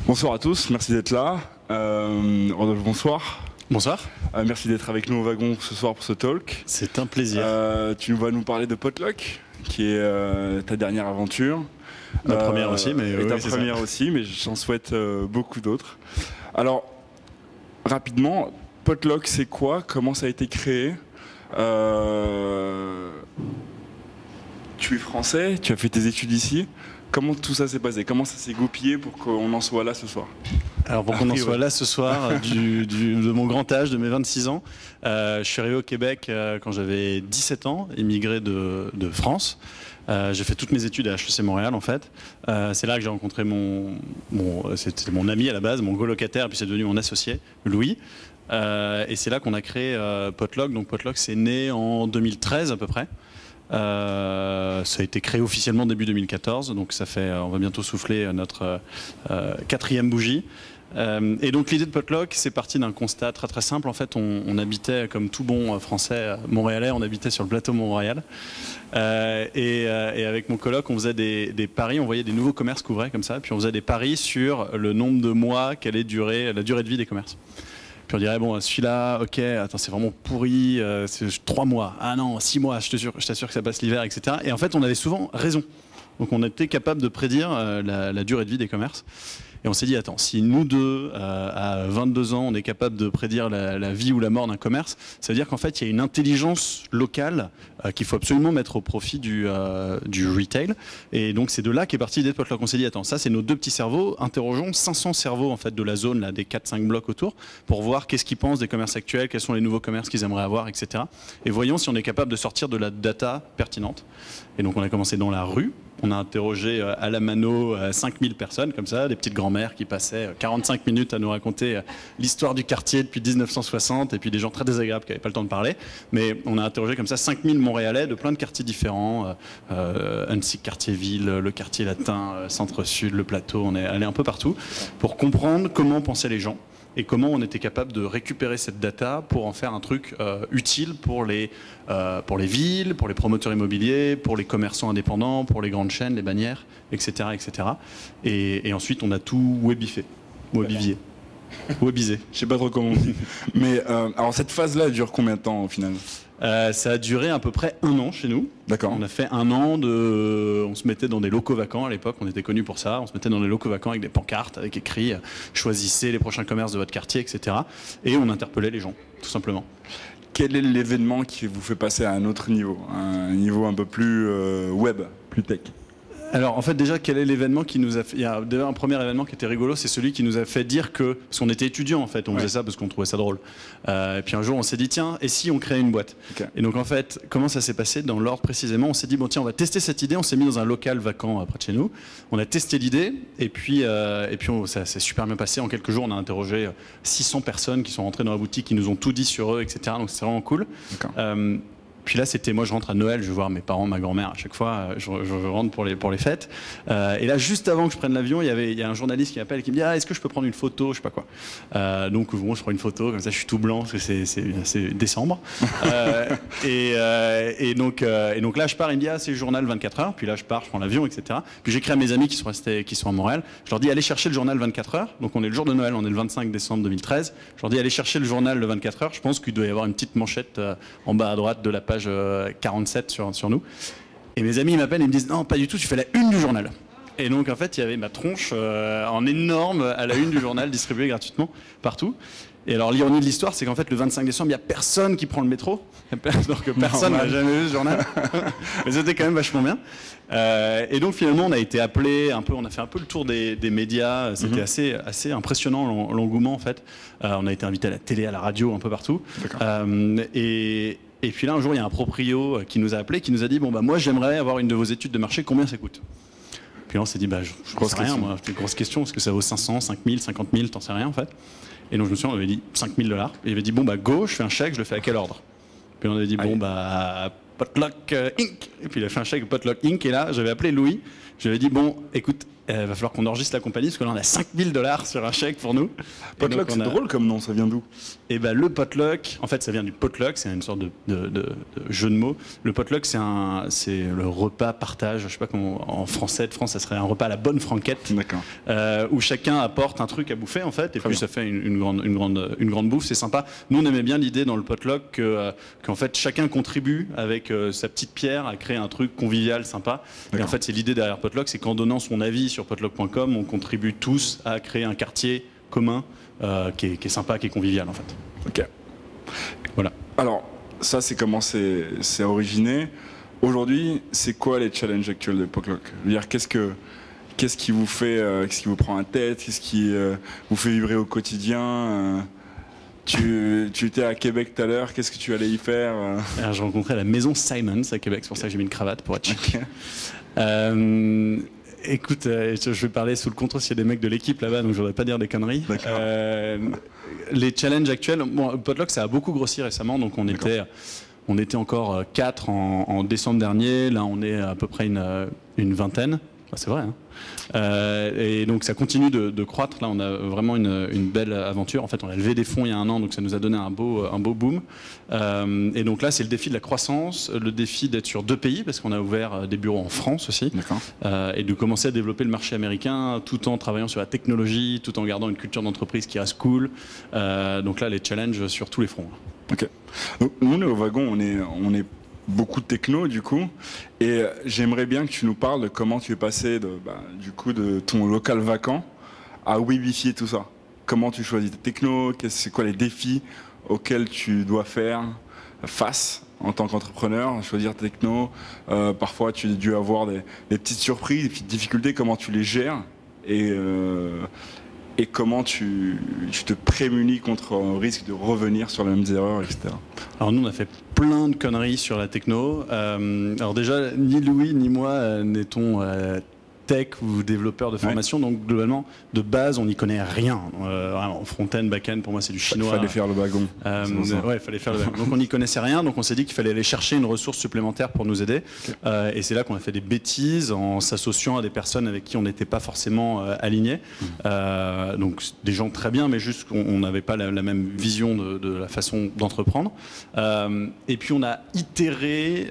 Bonsoir à tous, merci d'être là. Rodolphe, bonsoir. Bonsoir. Merci d'être avec nous au wagon ce soir pour ce talk. C'est un plaisir. Tu vas nous parler de Potluck, qui est ta dernière aventure. Ma première aussi, mais et oui, ta c'est première ça. aussi, mais j'en souhaite beaucoup d'autres. Alors, rapidement, Potluck, c'est quoi? Comment ça a été créé? Tu es français, tu as fait tes études ici. Comment tout ça s'est passé? Comment ça s'est goupillé pour qu'on en soit là ce soir? Alors pour qu'on en soit là ce soir, de mon grand âge, de mes 26 ans, je suis arrivé au Québec quand j'avais 17 ans, immigré de France. J'ai fait toutes mes études à HEC Montréal en fait. C'est là que j'ai rencontré c'était mon ami à la base, mon colocataire, puis c'est devenu mon associé, Louis. Et c'est là qu'on a créé Potluck. Donc Potluck c'est né en 2013 à peu près. Ça a été créé officiellement début 2014, donc ça fait, on va bientôt souffler notre 4e bougie. Et donc l'idée de Potluck, c'est parti d'un constat très très simple. En fait, on habitait, comme tout bon français montréalais, on habitait sur le plateau Mont-Royal. Et avec mon coloc, on faisait des paris, on voyait des nouveaux commerces qu'ouvraient comme ça, puis on faisait des paris sur le nombre de mois qu'allait durer la durée de vie des commerces. Puis on dirait, bon, celui-là, ok, attends, c'est vraiment pourri, c'est 3 mois, ah non, 6 mois, je t'assure que ça passe l'hiver, etc. Et en fait, on avait souvent raison. Donc on était capable de prédire la durée de vie des commerces. Et on s'est dit, attends, si nous deux, à 22 ans, on est capable de prédire la vie ou la mort d'un commerce, ça veut dire qu'en fait, il y a une intelligence locale qu'il faut absolument mettre au profit du retail. Et donc, c'est de là qu'est partie l'idée de Potluck. On s'est dit, attends, ça, c'est nos deux petits cerveaux. Interrogeons 500 cerveaux en fait, de la zone, là, des 4-5 blocs autour, pour voir qu'est-ce qu'ils pensent des commerces actuels, quels sont les nouveaux commerces qu'ils aimeraient avoir, etc. Et voyons si on est capable de sortir de la data pertinente. Et donc, on a commencé dans la rue. On a interrogé à la mano 5000 personnes, comme ça, des petites grand-mères qui passaient 45 minutes à nous raconter l'histoire du quartier depuis 1960, et puis des gens très désagréables qui n'avaient pas le temps de parler. Mais on a interrogé comme ça 5000 Montréalais de plein de quartiers différents, Huntsic, quartier-ville, le quartier latin, centre-sud, le plateau, on est allé un peu partout, pour comprendre comment pensaient les gens. Et comment on était capable de récupérer cette data pour en faire un truc utile pour les villes, pour les promoteurs immobiliers, pour les commerçants indépendants, pour les grandes chaînes, les bannières, etc. etc. Et ensuite, on a tout webifié. Webifié. Webisé. Je sais pas trop comment on dit. Mais alors cette phase-là dure combien de temps au final? Ça a duré à peu près 1 an chez nous. D'accord. On a fait 1 an on se mettait dans des locaux vacants à l'époque, on était connus pour ça. On se mettait dans des locaux vacants avec des pancartes, avec écrit choisissez les prochains commerces de votre quartier, etc. Et on interpellait les gens, tout simplement. Quel est l'événement qui vous fait passer à un autre niveau? Un niveau un peu plus web, plus tech? Alors en fait déjà quel est l'événement qui nous a fait... Il y a déjà un premier événement qui était rigolo, c'est celui qui nous a fait dire que... Parce qu'on était étudiants en fait, on faisait ça parce qu'on trouvait ça drôle. Et puis un jour on s'est dit tiens, et si on créait une boîte? Et donc en fait, comment ça s'est passé dans l'ordre précisément? On s'est dit bon tiens, on va tester cette idée, on s'est mis dans un local vacant près de chez nous. On a testé l'idée et puis ça s'est super bien passé. En quelques jours on a interrogé 600 personnes qui sont rentrées dans la boutique, qui nous ont tout dit sur eux, etc. Donc c'est vraiment cool. Puis là, c'était moi, je rentre à Noël, je vais voir mes parents, ma grand-mère à chaque fois, je rentre pour les fêtes. Et là, juste avant que je prenne l'avion, il y a un journaliste qui m'appelle et qui me dit est-ce que je peux prendre une photo, je sais pas quoi. Donc bon, je prends une photo, comme ça, je suis tout blanc parce que c'est décembre. Et donc là, je pars, il me dit c'est le journal 24 heures. Puis là, je pars, je prends l'avion, etc. Puis j'écris à mes amis qui sont à Montréal. Je leur dis allez chercher le journal 24 heures. Donc on est le jour de Noël, on est le 25 décembre 2013. Je leur dis allez chercher le journal de 24 heures. Je pense qu'il doit y avoir une petite manchette en bas à droite de la page 47 sur nous. Et mes amis m'appellent et me disent non pas du tout, tu fais la une du journal. Et donc en fait il y avait ma tronche en énorme à la une du journal distribuée gratuitement partout. Et alors l'ironie de l'histoire c'est qu'en fait le 25 décembre il n'y a personne qui prend le métro, donc personne n'a jamais vu ce journal. Mais c'était quand même vachement bien. Et donc finalement on a été appelé un peu, on a fait un peu le tour des médias, c'était assez impressionnant l'engouement en fait. On a été invité à la télé, à la radio, un peu partout. Et puis là, un jour, il y a un proprio qui nous a appelé, qui nous a dit bon, bah, moi, j'aimerais avoir une de vos études de marché, combien ça coûte? Puis là, on s'est dit je ne sais rien, moi, c'était une grosse question, est-ce que ça vaut 500, 5000, 50 000, t'en sais rien en fait. Et donc, je me souviens, on avait dit 5 000 $. Et il avait dit bon, bah, go, je fais un chèque, je le fais à quel ordre? Puis on avait dit bon, bah, Potluck Inc. Et puis il a fait un chèque Potluck Inc. Et là, j'avais appelé Louis, je lui avais dit bon, écoute, va falloir qu'on enregistre la compagnie parce que là on a $5000 sur un chèque pour nous. Potluck, c'est drôle comme nom, ça vient d'où? Et ben le potluck, en fait ça vient du potluck, c'est une sorte de jeu de mots. Le potluck c'est le repas partage, je sais pas comment en français de France ça serait un repas à la bonne franquette, où chacun apporte un truc à bouffer en fait, et puis ça fait une grande bouffe, c'est sympa. Nous on aimait bien l'idée dans le potluck qu'en fait chacun contribue avec sa petite pierre à créer un truc convivial, sympa. Et en fait c'est l'idée derrière potluck, c'est qu'en donnant son avis sur potluck.com, on contribue tous à créer un quartier commun qui est sympa, qui est convivial en fait. Ok. Voilà. Alors, ça c'est comment c'est originé. Aujourd'hui, c'est quoi les challenges actuels de Potluck? Je veux dire, qu'est-ce qui vous fait, qu'est-ce qui vous prend en tête? Qu'est-ce qui vous fait vibrer au quotidien? Tu étais à Québec tout à l'heure, qu'est-ce que tu allais y faire? Alors, je rencontrais la maison Simons à Québec, c'est pour ça que j'ai mis une cravate pour être chic. Écoute, je vais parler sous le contrôle s'il y a des mecs de l'équipe là-bas, donc je ne voudrais pas dire des conneries. Les challenges actuels, bon, Potluck ça a beaucoup grossi récemment, donc on était encore 4 en décembre dernier, là on est à peu près une vingtaine. C'est vrai, hein. Et donc ça continue de croître. Là, on a vraiment une belle aventure. En fait, on a levé des fonds il y a 1 an, donc ça nous a donné un beau boom. Et donc là, c'est le défi de la croissance, le défi d'être sur 2 pays, parce qu'on a ouvert des bureaux en France aussi, et de commencer à développer le marché américain, tout en travaillant sur la technologie, tout en gardant une culture d'entreprise qui reste cool. Donc là, les challenges sur tous les fronts. Ok. Donc, nous, au wagon, on est beaucoup de techno du coup, et j'aimerais bien que tu nous parles de comment tu es passé de ton local vacant à webifier tout ça. Comment tu choisis tes techno, c'est quoi les défis auxquels tu dois faire face en tant qu'entrepreneur, choisir tes techno. Parfois tu as dû avoir des petites surprises, des petites difficultés, comment tu les gères et comment tu te prémunis contre un risque de revenir sur les mêmes erreurs, etc. Alors nous, on a fait plein de conneries sur la techno. Alors déjà, ni Louis ni moi n'étions tech ou développeurs de formation, donc globalement, de base, on n'y connaît rien. Vraiment, front-end, back-end, pour moi, c'est du chinois. Il fallait faire le wagon. Ouais, il fallait faire le wagon. Donc on n'y connaissait rien, donc on s'est dit qu'il fallait aller chercher une ressource supplémentaire pour nous aider. Et c'est là qu'on a fait des bêtises en s'associant à des personnes avec qui on n'était pas forcément alignés. Donc des gens très bien, mais juste qu'on n'avait pas la même vision de la façon d'entreprendre. Et puis on a itéré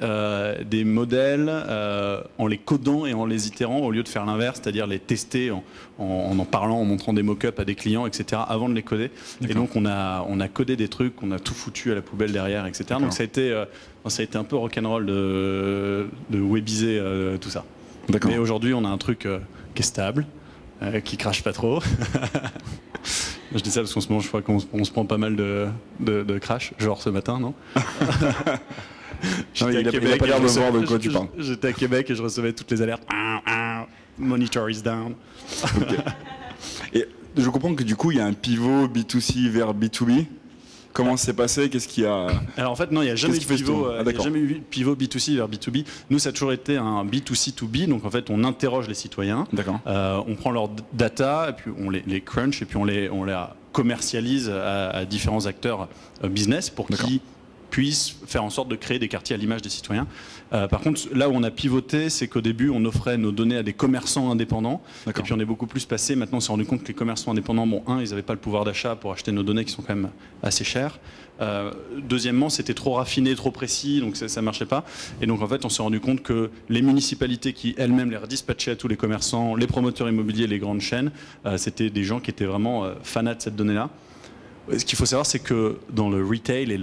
des modèles en les codant et en les itérant au lieu de faire l'inverse, c'est-à-dire les tester en parlant, en montrant des mock-ups à des clients, etc., avant de les coder. Et donc on a codé des trucs, on a tout foutu à la poubelle derrière, etc. Donc ça a été un peu rock'n'roll de webiser tout ça. Mais aujourd'hui, on a un truc qui est stable, qui crache pas trop. Je dis ça parce qu'en ce moment, je crois qu'on se prend pas mal de crash, genre ce matin, non? Il n'a pas l'air de voir de quoi tu parles. J'étais à Québec et je recevais toutes les alertes. Monitor is down. Okay. Et je comprends que du coup, il y a un pivot B2C vers B2B. Comment c'est passé? Qu'est-ce qu'il y a? Alors en fait, non, il n'y a jamais eu de pivot B2C vers B2B. Nous, ça a toujours été un B2C2B. Donc en fait, on interroge les citoyens. On prend leur data, et puis on les crunch, et puis on les commercialise à différents acteurs business pour qu'ils puissent faire en sorte de créer des quartiers à l'image des citoyens. Par contre, là où on a pivoté, c'est qu'au début, on offrait nos données à des commerçants indépendants. Et puis on est beaucoup plus passé. Maintenant, on s'est rendu compte que les commerçants indépendants, ils n'avaient pas le pouvoir d'achat pour acheter nos données qui sont quand même assez chères. Deuxièmement, c'était trop raffiné, trop précis, donc ça ne marchait pas. Et donc en fait, on s'est rendu compte que les municipalités qui elles-mêmes les redispatchaient à tous les commerçants, les promoteurs immobiliers, les grandes chaînes, c'était des gens qui étaient vraiment fanats de cette donnée-là. Ce qu'il faut savoir, c'est que dans le retail et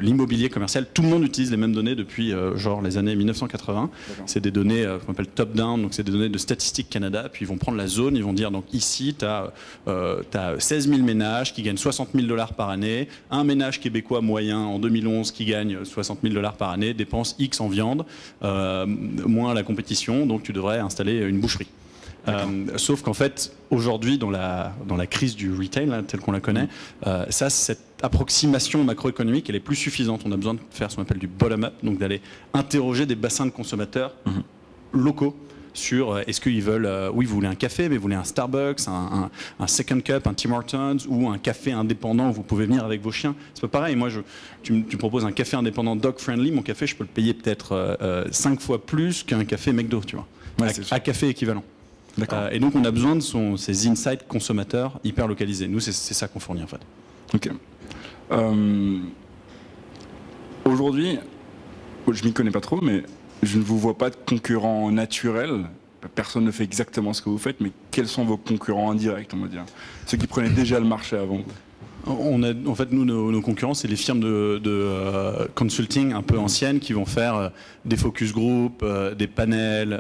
l'immobilier commercial, tout le monde utilise les mêmes données depuis genre les années 1980. C'est des données qu'on appelle top-down, donc c'est des données de Statistique Canada. Puis ils vont prendre la zone, ils vont dire donc ici, tu as 16 000 ménages qui gagnent $60 000 par année. Un ménage québécois moyen en 2011 qui gagne $60 000 par année dépense X en viande, moins la compétition, donc tu devrais installer une boucherie. Sauf qu'en fait, aujourd'hui, dans la crise du retail, là, telle qu'on la connaît, cette approximation macroéconomique, elle est plus suffisante. On a besoin de faire ce qu'on appelle du bottom-up, donc d'aller interroger des bassins de consommateurs locaux sur est-ce qu'ils veulent, oui, vous voulez un café, mais vous voulez un Starbucks, un Second Cup, un Tim Hortons ou un café indépendant où vous pouvez venir avec vos chiens. C'est pas pareil. Moi, tu me proposes un café indépendant dog-friendly, mon café, je peux le payer peut-être 5 fois plus qu'un café McDo, tu vois, à café équivalent. Et donc on a besoin de ces insights consommateurs hyper localisés. Nous, c'est ça qu'on fournit en fait. Ok. Aujourd'hui, je m'y connais pas trop, mais je ne vous vois pas de concurrents naturels. Personne ne fait exactement ce que vous faites, mais quels sont vos concurrents indirects, on va dire? Ceux qui prenaient déjà le marché avant vous. En fait, nous, nos concurrents, c'est les firmes de consulting un peu anciennes qui vont faire des focus group, des panels,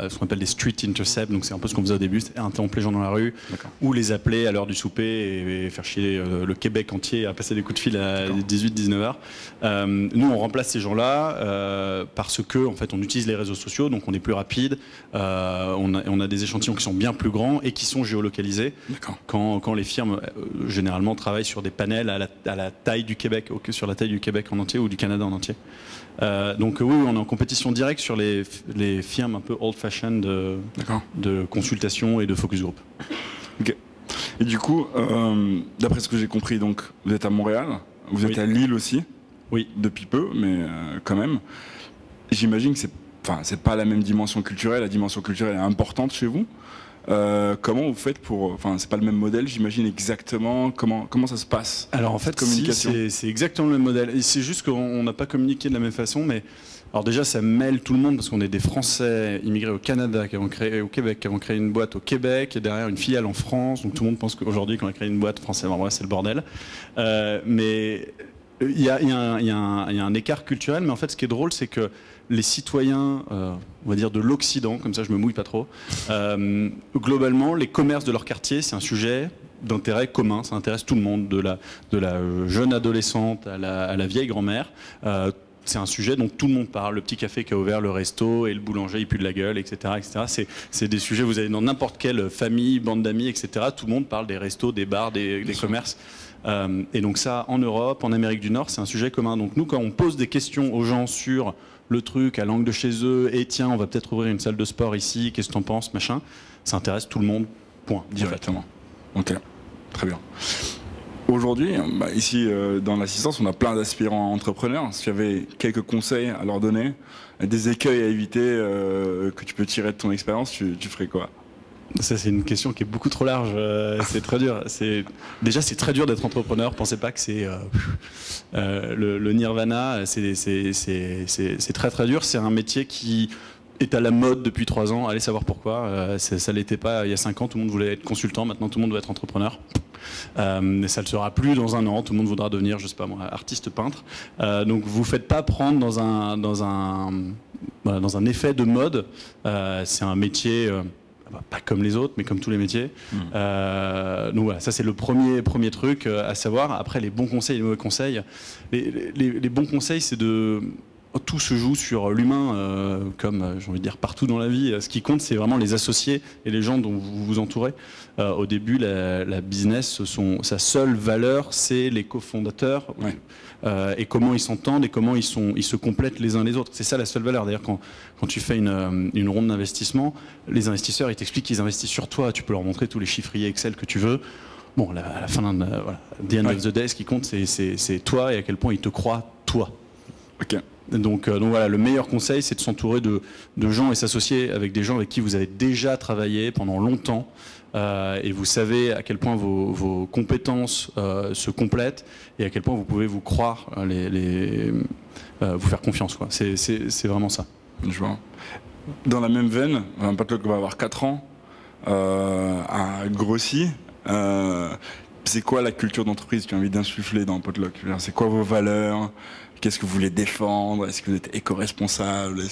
ce qu'on appelle des street intercepts. Donc c'est un peu ce qu'on faisait au début, c'est interrompre les gens dans la rue, ou les appeler à l'heure du souper et faire chier le Québec entier à passer des coups de fil à 18-19 heures. Nous, on remplace ces gens-là parce que en fait, on utilise les réseaux sociaux, donc on est plus rapide. On a des échantillons qui sont bien plus grands et qui sont géolocalisés. Quand les firmes généralement travaillent sur des panels à la taille du Québec, sur la taille du Québec en entier ou du Canada en entier. Donc oui, on est en compétition directe sur les firmes un peu old-fashioned de consultation et de focus group. Ok. Et du coup, d'après ce que j'ai compris, donc vous êtes à Montréal, vous êtes à Lille aussi. Oui. Depuis peu, mais quand même. J'imagine que c'est pas la même dimension culturelle. La dimension culturelle est importante chez vous. Comment vous faites pour... Enfin, c'est pas le même modèle, j'imagine exactement. Comment ça se passe? Alors en fait, c'est exactement le même modèle. C'est juste qu'on n'a pas communiqué de la même façon, mais... Alors déjà, ça mêle tout le monde parce qu'on est des Français immigrés au Canada, au Québec, qui avons créé une boîte au Québec et derrière une filiale en France. Donc tout le monde pense qu'aujourd'hui, qu'on a créé une boîte française, en vrai, c'est le bordel. Mais il y a un écart culturel, mais en fait, ce qui est drôle, c'est que les citoyens, on va dire de l'Occident, comme ça je me mouille pas trop, globalement, les commerces de leur quartier, c'est un sujet d'intérêt commun, ça intéresse tout le monde, de la jeune adolescente à la vieille grand-mère. C'est un sujet dont tout le monde parle. Le petit café qui a ouvert le resto et le boulanger il pue de la gueule, etc. etc. C'est des sujets, vous allez dans n'importe quelle famille, bande d'amis, etc. Tout le monde parle des restos, des bars, des commerces. Et donc ça, en Europe, en Amérique du Nord, c'est un sujet commun. Donc nous, quand on pose des questions aux gens sur le truc à l'angle de chez eux, et tiens, on va peut-être ouvrir une salle de sport ici, qu'est-ce que t'en penses, machin, ça intéresse tout le monde, point, directement. Ok, très bien. Aujourd'hui, ici dans l'assistance, on a plein d'aspirants entrepreneurs. Si tu avais quelques conseils à leur donner, des écueils à éviter que tu peux tirer de ton expérience, tu ferais quoi? Ça, c'est une question qui est beaucoup trop large. C'est très dur. Déjà, c'est très dur d'être entrepreneur. Pensez pas que c'est le nirvana. C'est très très dur. C'est un métier qui est à la mode depuis 3 ans. Allez savoir pourquoi. Ça l'était pas il y a 5 ans. Tout le monde voulait être consultant. Maintenant, tout le monde doit être entrepreneur. Ça ne le sera plus dans 1 an. Tout le monde voudra devenir, je sais pas moi, artiste peintre. Donc, vous faites pas prendre dans un effet de mode. C'est un métier. Pas comme les autres, mais comme tous les métiers. Donc voilà, ça c'est le premier truc à savoir. Après, les bons conseils et les mauvais conseils. Les bons conseils, c'est de... Tout se joue sur l'humain, comme j'ai envie de dire partout dans la vie. Ce qui compte, c'est vraiment les associés et les gens dont vous vous entourez. Au début, la business, sa seule valeur, c'est les cofondateurs. Ouais. Et comment ils s'entendent et comment ils se complètent les uns les autres. C'est ça la seule valeur. D'ailleurs, quand tu fais une ronde d'investissement, les investisseurs, ils t'expliquent qu'ils investissent sur toi. Tu peux leur montrer tous les chiffriers Excel que tu veux. Bon, à la fin, the end of the day, ce qui compte, c'est toi et à quel point ils te croient, toi. Ok. Donc voilà, le meilleur conseil, c'est de s'entourer de gens et s'associer avec des gens avec qui vous avez déjà travaillé pendant longtemps. Et vous savez à quel point vos compétences se complètent et à quel point vous pouvez vous croire, vous faire confiance, quoi. C'est vraiment ça. Je vois. Dans la même veine, un Potluck va avoir 4 ans, a grossi. C'est quoi la culture d'entreprise que tu as envie d'insuffler dans Potluck? C'est quoi vos valeurs? Qu'est-ce que vous voulez défendre? Est-ce que vous êtes éco-responsable?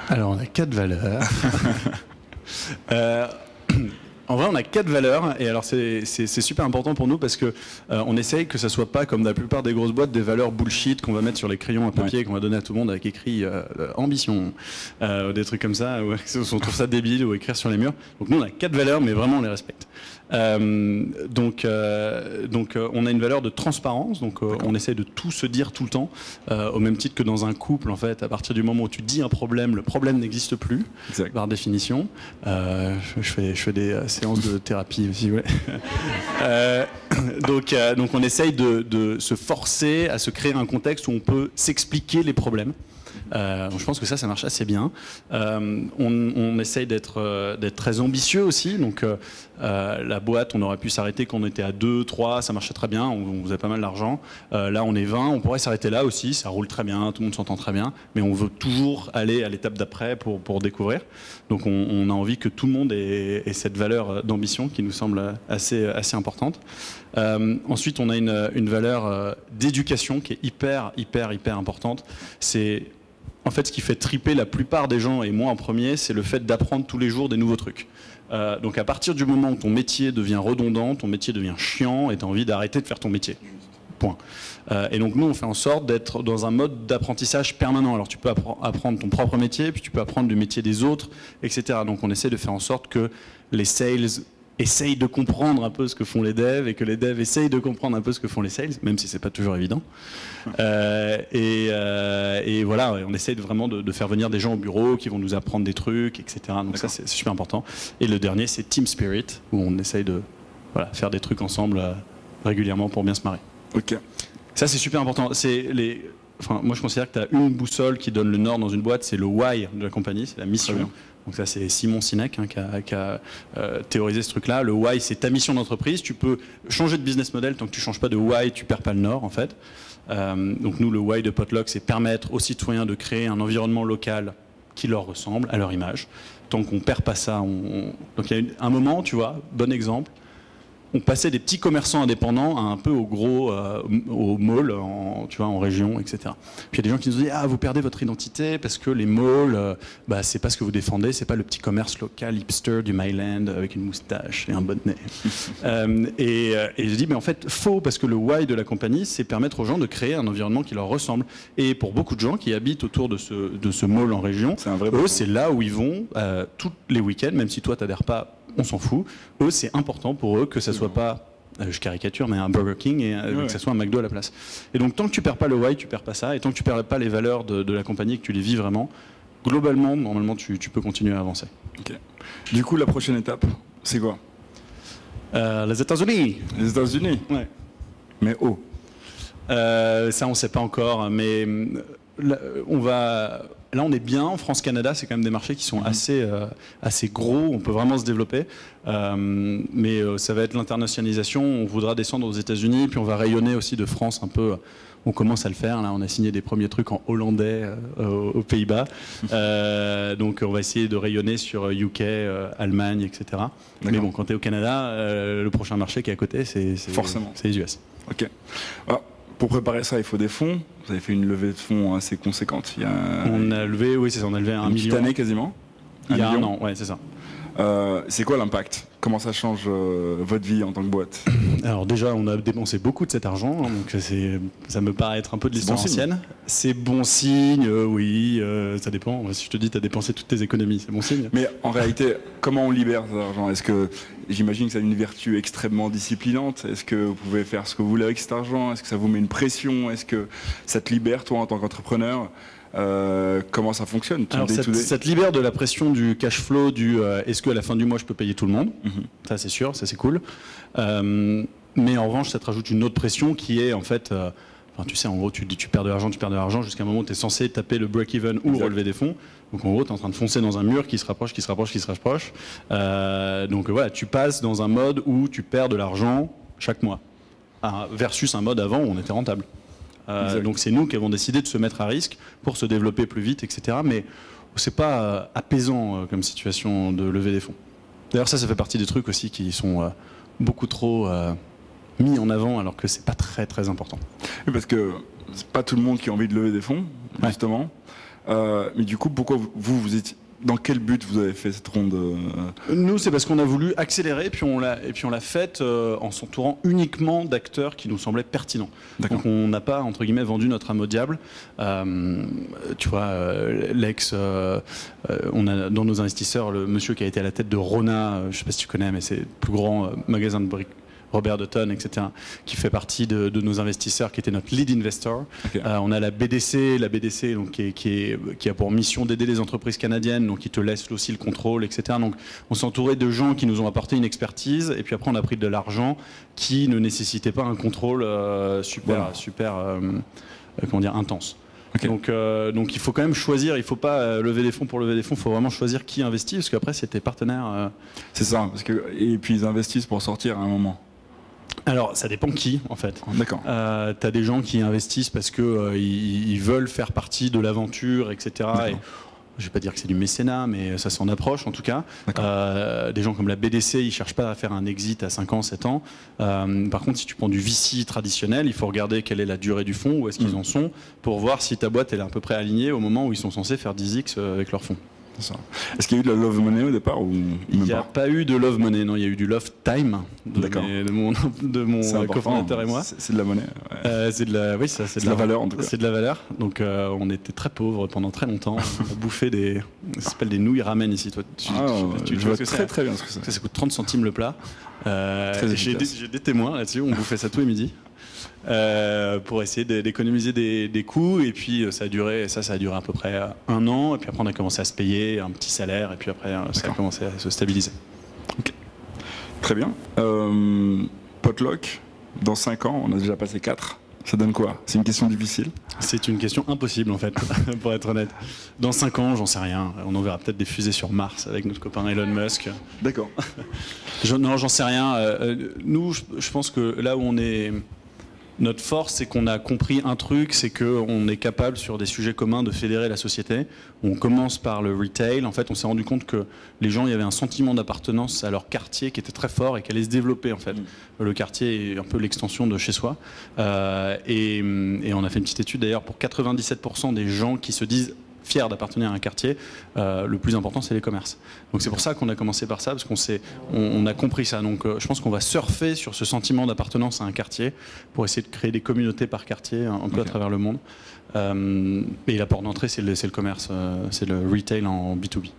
Alors, on a 4 valeurs. En vrai, on a 4 valeurs, et alors c'est super important pour nous parce que on essaye que ça soit pas comme la plupart des grosses boîtes des valeurs bullshit qu'on va mettre sur les crayons à papier, qu'on va donner à tout le monde avec écrit ambition, des trucs comme ça, ou on trouve ça débile, ou écrire sur les murs. Donc nous, on a 4 valeurs, mais vraiment on les respecte. Donc on a une valeur de transparence, donc on essaie de tout se dire tout le temps, au même titre que dans un couple, en fait, à partir du moment où tu dis un problème, le problème n'existe plus, exact, par définition. Je fais des séances de thérapie aussi, ouais. Donc on essaye de se forcer à se créer un contexte où on peut s'expliquer les problèmes. Je pense que ça marche assez bien. On essaye d'être très ambitieux aussi. Donc la boîte, on aurait pu s'arrêter quand on était à 2, 3, ça marchait très bien, on faisait pas mal d'argent. Là, on est 20, on pourrait s'arrêter là aussi, ça roule très bien, tout le monde s'entend très bien, mais on veut toujours aller à l'étape d'après pour découvrir. Donc on a envie que tout le monde ait cette valeur d'ambition qui nous semble assez importante. Ensuite, on a une valeur d'éducation qui est hyper importante. C'est en fait ce qui fait triper la plupart des gens, et moi en premier, c'est le fait d'apprendre tous les jours des nouveaux trucs. Donc à partir du moment où ton métier devient redondant, ton métier devient chiant et tu as envie d'arrêter de faire ton métier. Point. Et donc nous, on fait en sorte d'être dans un mode d'apprentissage permanent. Alors tu peux apprendre ton propre métier, puis tu peux apprendre du métier des autres, etc. Donc on essaie de faire en sorte que les sales essayent de comprendre un peu ce que font les devs et que les devs essayent de comprendre un peu ce que font les sales, même si c'est pas toujours évident. Et voilà, on essaie vraiment de faire venir des gens au bureau qui vont nous apprendre des trucs, etc. Donc ça, c'est super important. Et le dernier, c'est Team Spirit, où on essaye de faire des trucs ensemble régulièrement pour bien se marrer. Ok. Ça, c'est super important. Moi, je considère que tu as une boussole qui donne le nord dans une boîte, c'est le why de la compagnie, c'est la mission. Donc ça, c'est Simon Sinek qui a théorisé ce truc-là. Le why, c'est ta mission d'entreprise. Tu peux changer de business model tant que tu ne changes pas de why, tu ne perds pas le nord, en fait. Donc nous, le why de Potluck, c'est permettre aux citoyens de créer un environnement local qui leur ressemble, à leur image. Tant qu'on ne perd pas ça, donc il y a un moment, tu vois, bon exemple, on passait des petits commerçants indépendants à un peu au gros, au mall, en région, etc. Puis il y a des gens qui nous disent « Ah, vous perdez votre identité parce que les malls, c'est pas ce que vous défendez, c'est pas le petit commerce local hipster du Myland avec une moustache et un bonnet. » Et je dis « Mais en fait, faux, parce que le why de la compagnie, c'est permettre aux gens de créer un environnement qui leur ressemble. » Et pour beaucoup de gens qui habitent autour de ce mall en région, eux, c'est là où ils vont tous les week-ends, même si toi, t'adhères pas, on s'en fout. Eux, c'est important pour eux que ça soit pas, je caricature, mais un Burger King et que ça soit un McDo à la place. Et donc, tant que tu perds pas le why, tu perds pas ça. Et tant que tu perds pas les valeurs de la compagnie et que tu les vis vraiment, globalement, normalement, tu peux continuer à avancer. Okay. Du coup, la prochaine étape, c'est quoi? Les États-Unis. Les États-Unis. Ouais. Mais où? Ça, on ne sait pas encore, mais là, on est bien. En France-Canada, c'est quand même des marchés qui sont assez gros. On peut vraiment se développer. Mais ça va être l'internationalisation. On voudra descendre aux États-Unis, puis on va rayonner aussi de France un peu. On commence à le faire. Là, on a signé des premiers trucs en hollandais aux Pays-Bas. Donc, on va essayer de rayonner sur UK, Allemagne, etc. Mais bon, quand tu es au Canada, le prochain marché qui est à côté, c'est les US. Ok. Alors, pour préparer ça, il faut des fonds. Vous avez fait une levée de fonds assez conséquente. On a levé, oui, c'est ça, on a levé 1 million. Cette année quasiment. Il y a 1 an, ouais, c'est ça. C'est quoi l'impact? Comment ça change votre vie en tant que boîte? Alors déjà, on a dépensé beaucoup de cet argent, hein, donc ça me paraît être un peu de l'histoire ancienne. C'est bon signe, oui, ça dépend. Si je te dis tu as dépensé toutes tes économies, c'est bon signe. Mais en réalité, comment on libère cet argent? Est-ce que, j'imagine que ça a une vertu extrêmement disciplinante. Est-ce que vous pouvez faire ce que vous voulez avec cet argent? Est-ce que ça vous met une pression? Est-ce que ça te libère, toi, en tant qu'entrepreneur? Comment ça fonctionne? Alors, ça te libère de la pression du cash flow, est-ce qu'à la fin du mois je peux payer tout le monde? Ça c'est sûr, ça c'est cool. Mais en revanche, ça te rajoute une autre pression qui est en fait, tu sais, en gros, tu perds de l'argent jusqu'à un moment où tu es censé taper le break-even ou relever des fonds. Donc en gros, tu es en train de foncer dans un mur qui se rapproche. Donc voilà, tu passes dans un mode où tu perds de l'argent chaque mois, versus un mode avant où on était rentable. Donc c'est nous qui avons décidé de se mettre à risque pour se développer plus vite, etc. Mais c'est pas apaisant comme situation de lever des fonds. D'ailleurs ça fait partie des trucs aussi qui sont beaucoup trop mis en avant alors que c'est pas très très important. Oui, parce que c'est pas tout le monde qui a envie de lever des fonds, justement. Mais du coup, pourquoi vous étiez... Dans quel but vous avez fait cette ronde? Nous, c'est parce qu'on a voulu accélérer, puis on l'a faite en s'entourant uniquement d'acteurs qui nous semblaient pertinents. Donc on n'a pas, entre guillemets, vendu notre âme au diable. Tu vois, on a dans nos investisseurs le monsieur qui a été à la tête de Rona, je ne sais pas si tu connais, mais c'est le plus grand magasin de briques, Robert Dutton, etc., qui fait partie de nos investisseurs, qui était notre lead investor. Okay. On a la BDC donc, qui a pour mission d'aider les entreprises canadiennes, donc qui te laisse aussi le contrôle, etc. Donc on s'est entouré de gens qui nous ont apporté une expertise, et puis après on a pris de l'argent qui ne nécessitait pas un contrôle super comment dire, intense. Okay. Donc il faut quand même choisir, il ne faut pas lever des fonds pour lever des fonds, il faut vraiment choisir qui investit, parce qu'après c'est tes partenaires. C'est ça, et puis ils investissent pour sortir à un moment. Alors ça dépend qui en fait. D'accord. Tu as des gens qui investissent parce que ils veulent faire partie de l'aventure, etc. Et je vais pas dire que c'est du mécénat, mais ça s'en approche en tout cas. Des gens comme la BDC, ils cherchent pas à faire un exit à 5 ans, 7 ans. Par contre, si tu prends du VC traditionnel, il faut regarder quelle est la durée du fonds, où est-ce qu'ils en sont, pour voir si ta boîte elle est à peu près alignée au moment où ils sont censés faire 10x avec leur fonds. Est-ce qu'il y a eu de la love money au départ ou Il n'y a pas eu de love money, non, il y a eu du love time de mon cofondateur et moi. C'est de la monnaie. Ouais. C'est de la valeur en tout cas. C'est de la valeur. Donc on était très pauvres pendant très longtemps. On a bouffé ça s'appelle des nouilles ramen ici. Toi, tu vois très bien ce que c'est. Ça coûte 30 centimes le plat. J'ai des témoins là-dessus. On bouffait ça tous les midis. Pour essayer d'économiser des coûts, et puis ça a duré à peu près 1 an, et puis après on a commencé à se payer un petit salaire, et puis après ça a commencé à se stabiliser. Okay. Très bien. Potluck, dans 5 ans, on a déjà passé 4. Ça donne quoi? C'est une question difficile. C'est une question impossible en fait, pour être honnête. Dans 5 ans, j'en sais rien. On enverra peut-être des fusées sur Mars avec notre copain Elon Musk. D'accord. Non, j'en sais rien. Nous, je pense que là où on est... Notre force, c'est qu'on a compris un truc, c'est qu'on est capable sur des sujets communs de fédérer la société. On commence par le retail. En fait, on s'est rendu compte que les gens, il y avait un sentiment d'appartenance à leur quartier qui était très fort et qui allait se développer. En fait, le quartier est un peu l'extension de chez soi. Et on a fait une petite étude d'ailleurs pour 97% des gens qui se disent fiers d'appartenir à un quartier, le plus important c'est les commerces. Donc c'est pour ça qu'on a commencé par ça, parce qu'on a compris ça. Donc je pense qu'on va surfer sur ce sentiment d'appartenance à un quartier pour essayer de créer des communautés par quartier un peu à travers le monde. Et la porte d'entrée c'est le commerce, c'est le retail en B2B.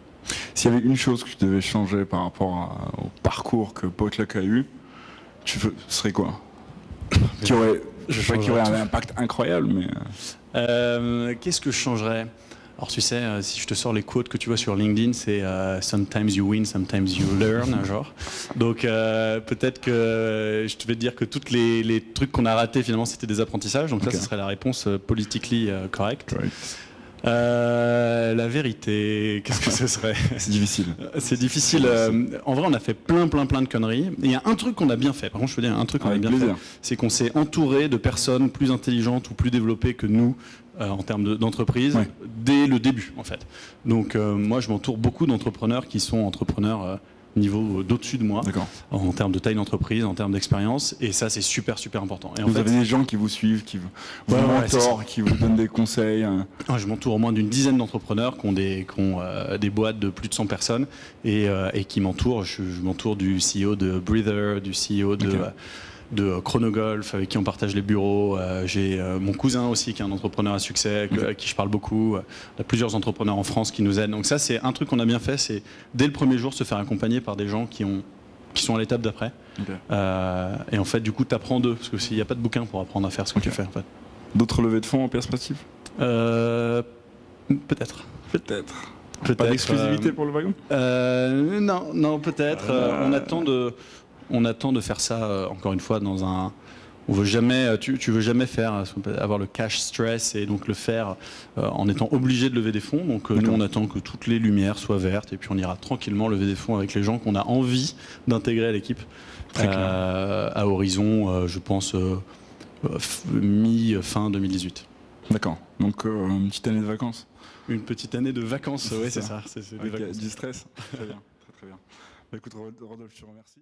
S'il y avait une chose que tu devais changer par rapport au parcours que Potluck a eu, ce serait quoi? Qui aurait un impact incroyable, mais... Qu'est-ce que je changerais? Alors tu sais, si je te sors les quotes que tu vois sur LinkedIn, c'est sometimes you win, sometimes you learn, genre. Donc peut-être que je vais te dire que tous les trucs qu'on a ratés finalement c'était des apprentissages. Donc ça, ce serait la réponse politically correcte. Right. La vérité, qu'est-ce que ce serait? C'est difficile. C'est difficile. En vrai, on a fait plein de conneries. Et il y a un truc qu'on a bien fait. Par contre, je veux dire un truc qu'on a bien fait, c'est qu'on s'est entouré de personnes plus intelligentes ou plus développées que nous en termes d'entreprise dès le début, en fait. Donc, moi, je m'entoure beaucoup d'entrepreneurs qui sont entrepreneurs niveau d'au-dessus de moi, en termes de taille d'entreprise, en termes d'expérience, et ça c'est super important. Et vous avez des gens qui vous suivent, qui vous mentorent, qui vous donnent des conseils. Je m'entoure au moins d'une dizaine d'entrepreneurs qui ont des boîtes de plus de 100 personnes et qui m'entourent. Je m'entoure du CEO de Breather, du CEO de Chronogolf, avec qui on partage les bureaux. J'ai mon cousin aussi qui est un entrepreneur à succès, à qui je parle beaucoup. Il y a plusieurs entrepreneurs en France qui nous aident. Donc ça, c'est un truc qu'on a bien fait, c'est dès le premier jour se faire accompagner par des gens qui sont à l'étape d'après. Et en fait, du coup, tu apprends d'eux, parce qu'il n'y a pas de bouquin pour apprendre à faire ce que tu fais. En fait. D'autres levées de fonds en perspective? Peut-être. Pas d'exclusivité pour le wagon? Non, peut-être. On attend de faire ça, encore une fois, dans un... On veut jamais, tu veux jamais avoir le cash stress et donc le faire en étant obligé de lever des fonds. Donc nous, on attend que toutes les lumières soient vertes et puis on ira tranquillement lever des fonds avec les gens qu'on a envie d'intégrer à l'équipe. À horizon, je pense, mi-fin 2018. D'accord. Donc une petite année de vacances. Une petite année de vacances, oui, c'est ça. C'est des vacances. Du stress. Très bien. Bah, écoute, Rodolphe, je te remercie.